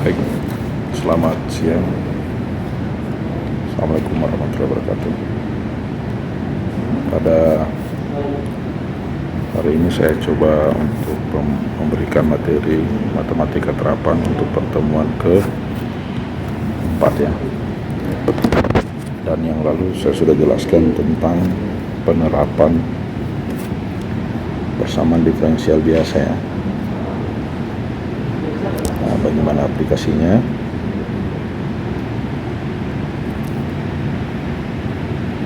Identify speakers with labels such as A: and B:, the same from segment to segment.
A: Baik, selamat siang. Assalamualaikum warahmatullahi wabarakatuh. Pada hari ini saya coba untuk memberikan materi matematika terapan untuk pertemuan ke-4 ya. Dan yang lalu saya sudah jelaskan tentang penerapan persamaan diferensial biasa ya. Nah, bagaimana aplikasinya?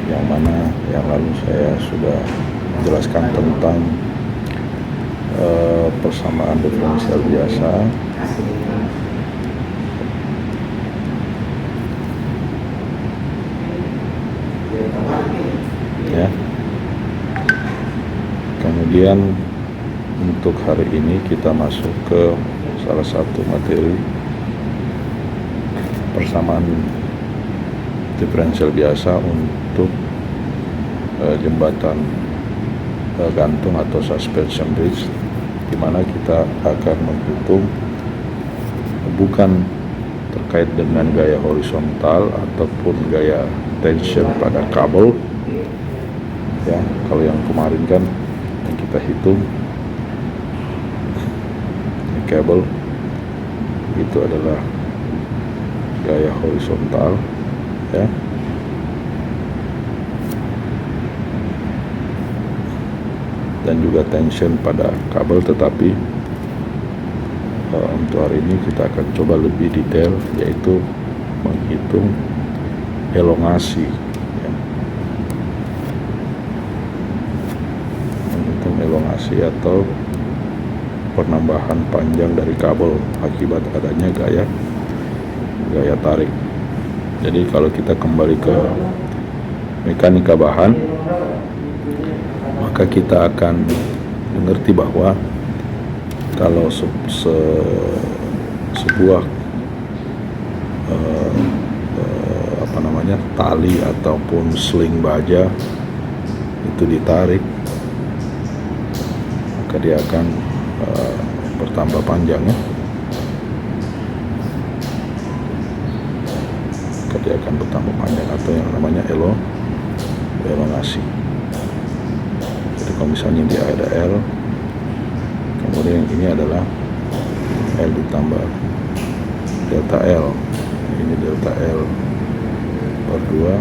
A: Yang mana yang lalu saya sudah jelaskan tentang persamaan diferensial biasa, ya. Kemudian untuk hari ini kita masuk ke salah satu materi persamaan diferensial biasa untuk jembatan gantung atau suspension bridge, di mana kita akan menghitung bukan terkait dengan gaya horizontal ataupun gaya tension pada kabel ya. Kalau yang kemarin kan yang kita hitung kabel itu adalah gaya horizontal ya. Dan juga tension pada kabel, tetapi untuk hari ini kita akan coba lebih detail, yaitu menghitung elongasi ya. Menghitung elongasi atau penambahan panjang dari kabel akibat adanya gaya tarik. Jadi kalau kita kembali ke mekanika bahan, maka kita akan mengerti bahwa kalau sebuah tali ataupun sling baja itu ditarik, maka dia akan bertambah panjangnya. Maka dia akan bertambah panjang atau yang namanya elongasi. Jadi kalau misalnya dia ada L, kemudian ini adalah L ditambah delta L, ini delta L per 2,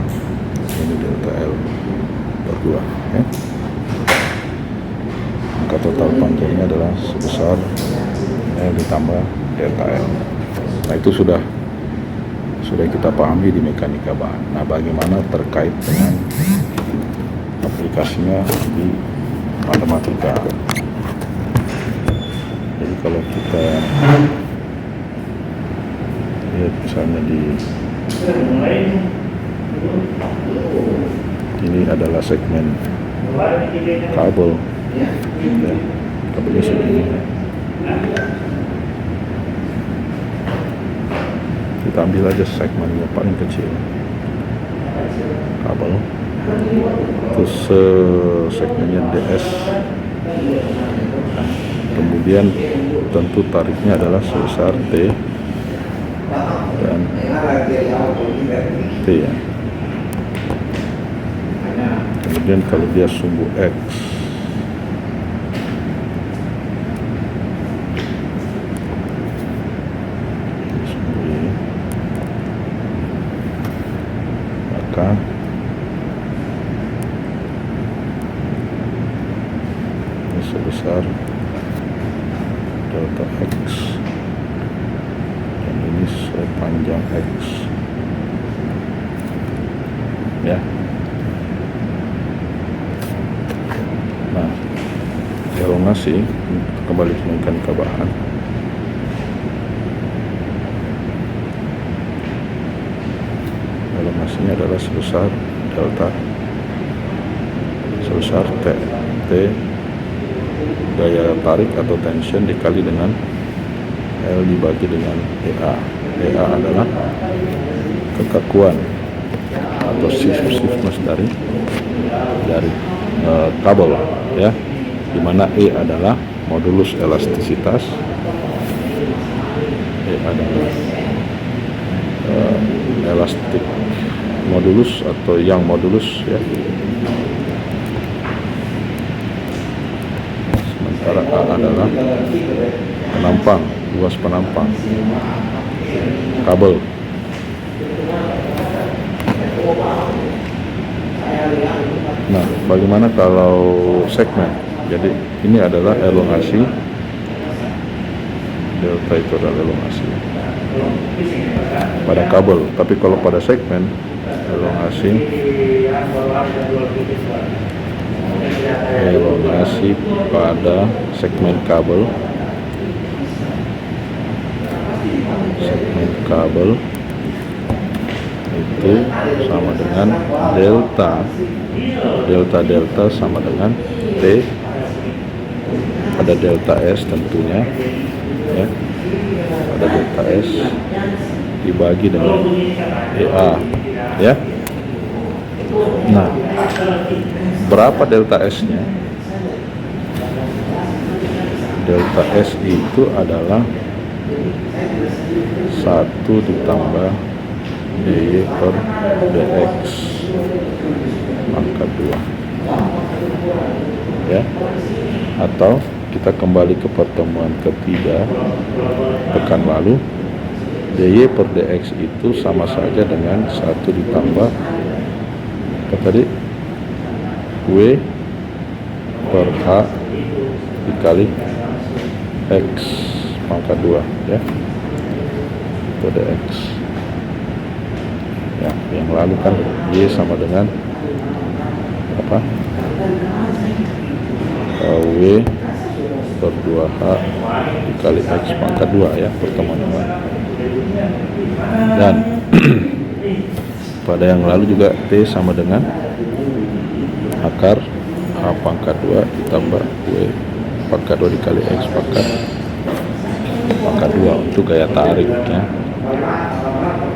A: ini delta L per 2 ya. Maka total panjangnya adalah sebesar L ditambah delta L. Nah, itu sudah kita pahami di mekanika bahan. Nah, bagaimana terkait dengan aplikasinya di matematika? Jadi kalau kita lihat misalnya ini adalah segmen kabel ya, kabelnya segini. Kita ambil aja segmennya paling kecil kabel, terus segmennya DS. Nah, kemudian tentu tariknya adalah sebesar T dan T ya. Kemudian kalau dia sumbu X, maka ini sebesar delta X dan ini sepanjang X ya. Nah, elongasi kembali ke mekanika bahan. Elongasinya adalah sebesar delta, sebesar T gaya tarik atau tension dikali dengan L dibagi dengan EA. EA adalah kekakuan atau stiffness dari kabel ya, dimana E adalah modulus elastisitas, E adalah elastik modulus atau yang modulus ya. Sementara A adalah penampang, luas penampang kabel. Nah, bagaimana kalau segmen? Jadi ini adalah elongasi, delta itu adalah elongasi pada kabel. Tapi kalau pada segmen, elongasi pada segmen kabel, itu sama dengan delta sama dengan T, ada delta S tentunya ya, ada delta S dibagi dengan EA ya. Nah, berapa delta S nya? Delta S itu adalah 1 ditambah DY per DX pangkat 2 ya. Atau kita kembali ke pertemuan ketiga pekan lalu, DY per DX itu sama saja dengan 1 ditambah apa tadi, W per H dikali X pangkat 2 ya, per DX ya. Yang lalu kan Y sama dengan apa, W per 2H dikali X pangkat 2 ya, pertemuan yang lalu. Dan pada yang lalu juga T sama dengan akar H pangkat 2 ditambah W pangkat 2 dikali X pangkat 2 untuk gaya tarik ya.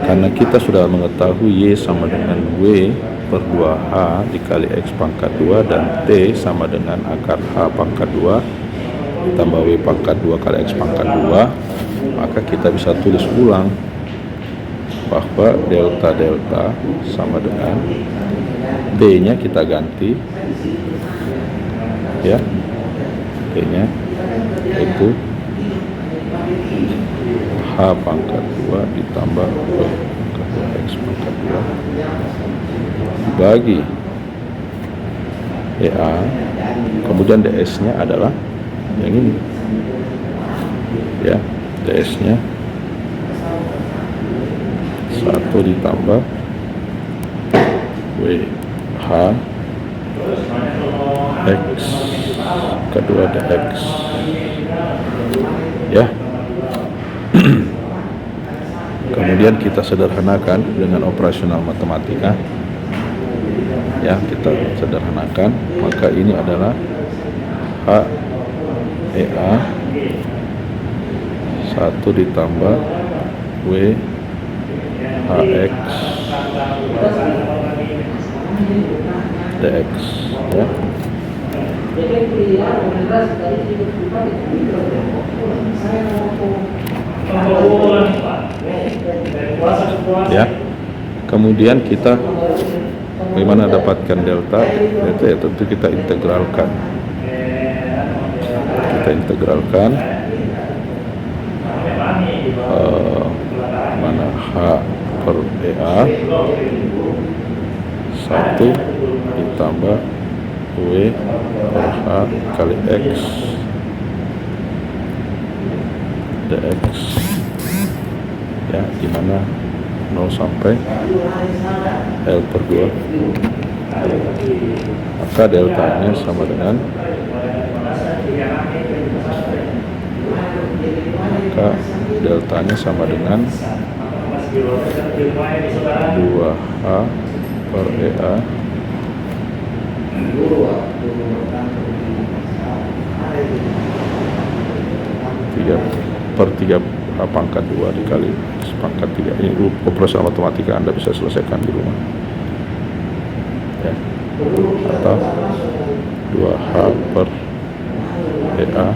A: Karena kita sudah mengetahui Y sama dengan W per 2H dikali X pangkat 2 dan T sama dengan akar H pangkat 2 ditambah W pangkat 2 kali X pangkat 2, maka kita bisa tulis ulang bahwa delta sama dengan T nya kita ganti ya, T nya itu H pangkat 2 ditambah W pangkat 2 X pangkat 2 bagi EA, kemudian DS nya adalah yang ini ya, DS nya 1 ditambah WH X kedua DX ya. Kemudian kita sederhanakan dengan operasional matematika ya, kita sederhanakan, maka ini adalah H EA 1 ditambah W HX DX ya. Ya, kemudian kita bagaimana dapatkan delta itu ya, tentu kita integralkan mana H per EA 1 ditambah W per H kali X DX ya, dimana 0 sampai L per 2, maka deltanya sama dengan sama dengan 2H per EA 3 pangkat 2 dikali pangkat 3. Ini operasi matematika Anda bisa selesaikan di rumah ya. Atau 2H per EA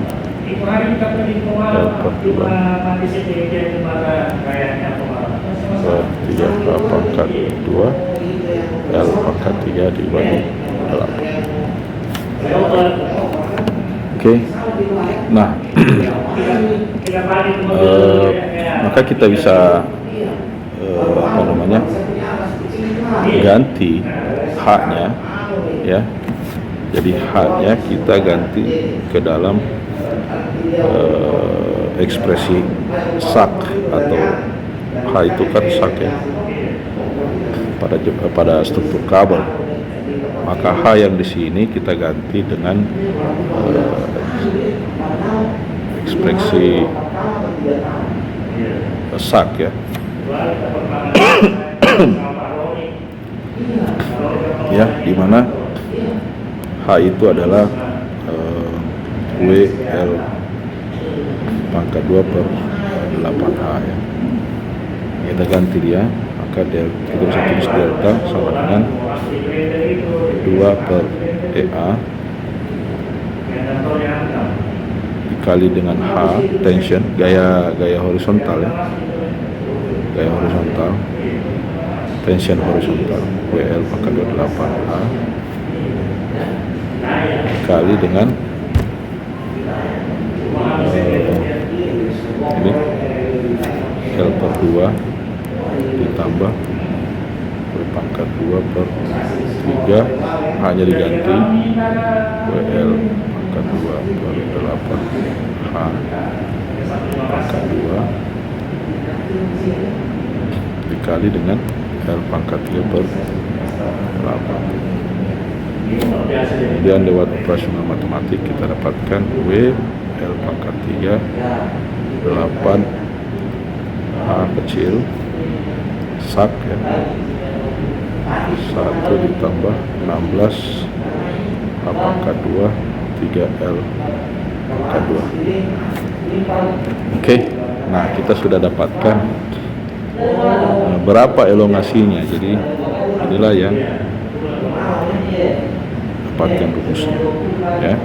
A: L per 2 per 3 H pangkat 2 L pangkat 3 dibagi 8. Oke. Nah, maka kita bisa ganti H-nya ya. Jadi H-nya kita ganti ke dalam ekspresi sak, atau H itu kan sak ya pada struktur kabel. Maka H yang di sini kita ganti dengan ekspresi sak ya. Ya, di mana H itu adalah WL pangkat 2 per 8H ya. Kita ganti dia, maka kita bisa tulis delta sama dengan 2 per EA dikali dengan H tension, gaya horizontal ya, gaya horizontal, tension horizontal WL pangkat 28H dikali dengan ini L per 2 ditambah pangkat 2 per 3, hanya diganti WL pangkat 2 per 8 H pangkat 2 dikali dengan L pangkat 3 per 8. Kemudian lewat operasional matematik kita dapatkan W L pangkat 3 8 H kecil sak ya, 1 ditambah 16 H pangkat 2 3 L pangkat 2. Oke, nah kita sudah dapatkan berapa elongasinya. Jadi inilah yang dapatkan rumusnya ya.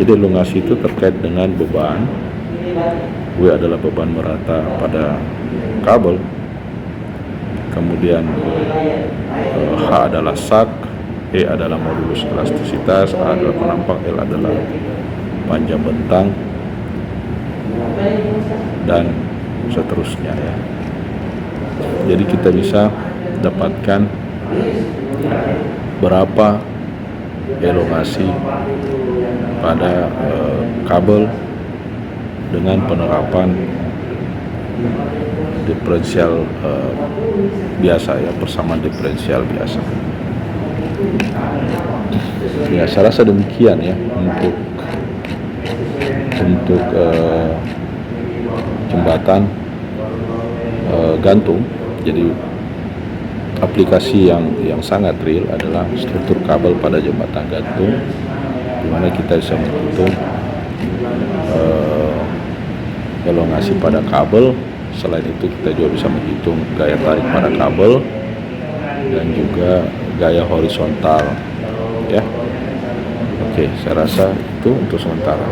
A: Jadi elongasi itu terkait dengan beban. W adalah beban merata pada kabel, kemudian H adalah sak, E adalah modulus elastisitas, A adalah penampang, L adalah panjang bentang, dan seterusnya ya. Jadi kita bisa dapatkan berapa elongasi pada kabel dengan penerapan diferensial biasa ya, persamaan diferensial biasa. Ya, saya rasa demikian ya untuk jembatan gantung. Jadi aplikasi yang sangat real adalah struktur kabel pada jembatan gantung, di mana kita bisa menghitung elongasi pada kabel. Selain itu kita juga bisa menghitung gaya tarik pada kabel dan juga gaya horizontal ya. Oke, saya rasa itu untuk sementara.